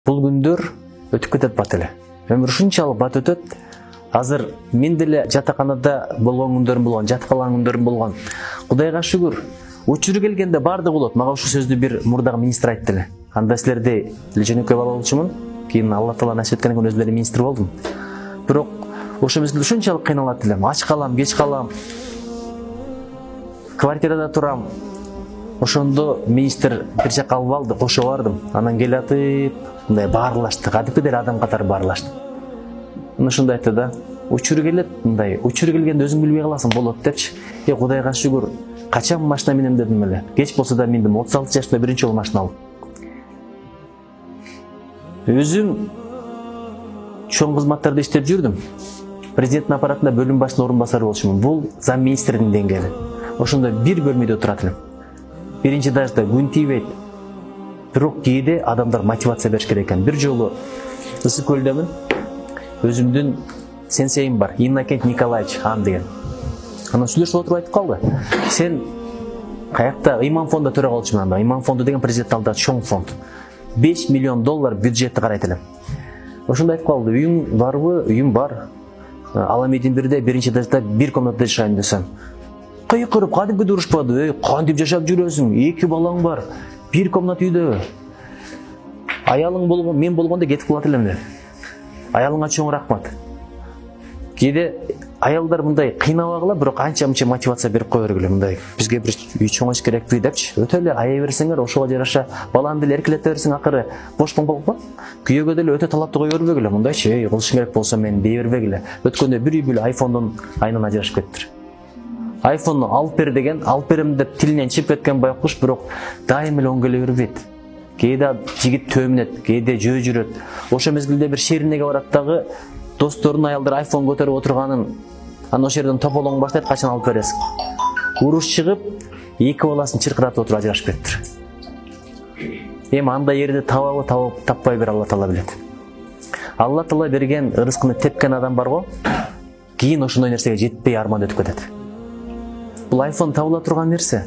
бул күндөр өтүп кетет бат эле. Өмүр ушунчалык бат өтөт. Азыр мен деле жатаканада болгон күндөрүм болгон, жатып калган күндөрүм болгон. Кудайга шүгүр. Учуру келгенде барды болот. Мага ушул сөздү бир мурдагы министр айтты эле. Анда силерди жөнөкөй бала болчумун. Кийин Алла Таала насип эткенден кийин өзүм эле министр болдум. Бирок ошол мезгилде ушунчалык кыйналат элем. Ач калам, кеч калам. Квартирада турам. Ошондо министр бир жакка алып алды, кошо бардым. Анан келатып, мындай баарлашты. Кадимкидей адам катары баарлашты. Ошондой айтты да, учуру келет, мындай, учуру келгенде өзүң билбей каласың болот депчи. Кудайга шүгүр, качан машина менем дедим эле. Кеч болсо да мендим 36 жашымда биринчи жолу машина алдым. Өзүм чоң кызматтарда иштеп жүрдүм. Президенттин аппаратында бөлүм башчынын орун басары болчумун. Бул зам министрдин деңгээли. Ошондо бир бөлмөдө турат элем. Биринчи этажда күн тийбейт. Бирок кээде адамдар мотивация бериш керек экен. Бир жолу Ысык көлдөмүн. Өзүмдүн сенсейим бар, Иннокент Николаевич Ан деген. Анан сүйлөшүп отуруп айтып калды. Сен каякта Иман фондо төрагалчымын анда. Иман фонду деген президент алдыда чоң фонд. $5 миллион бюджетти карайт элем. Ошондо айтып калды, үйүң барбы? Үйүм бар. Аламедин бирде биринчи этажда бир комнатада жашайм десем. Кыйкырып, кадимки урушпады. Кантип жашап жүрөсүң? 2 балаң бар. Бир комната үйдө. Аялың болгон, мен болгондо кетип калат элем деп. Аялыңа чоң рахмат. Кээде аялдар мындай кыйнабагыла, бирок анча-мынча мотивация берип кое бергиле мындай. Бизге бир үй чоңош керекпи депчи. Өтө эле аяй берсеңер, ошого жараша баланы деле эркелете берсең, акыры бош болуп. Күйөөгө деле өтө талапты кое бербегиле. Мындайчы, кылышың керек болсо мен дей бербегиле. Өткөндө бир үй бүлө айфондон айнан ажырашып кеттир. Айфонду алып бер деген, алып берем деп тилинен чыгып кеткен байкуш, бирок дайым эле оң келе бербейт. Кээде жигит төмүнөт, кээде жөө жүрөт. Ошо мезгилде бир шеринеге барат дагы, досторунун аялдары айфон көтөрүп отурганын, анан ошол жерден тополоң баштайт, качан алып бересиң. Уруш чыгып, 2 баласын чыркыратып отуруп ажырашып кеттир. Эми андай жерди табабы, таппай бир Алла Таала билет. Алла Таала берген ырыскыны тепкен адам бар го, кийин ошондой нерсеге жетпей арман өтүп кетет. Бул айфон табыла турган нерсе.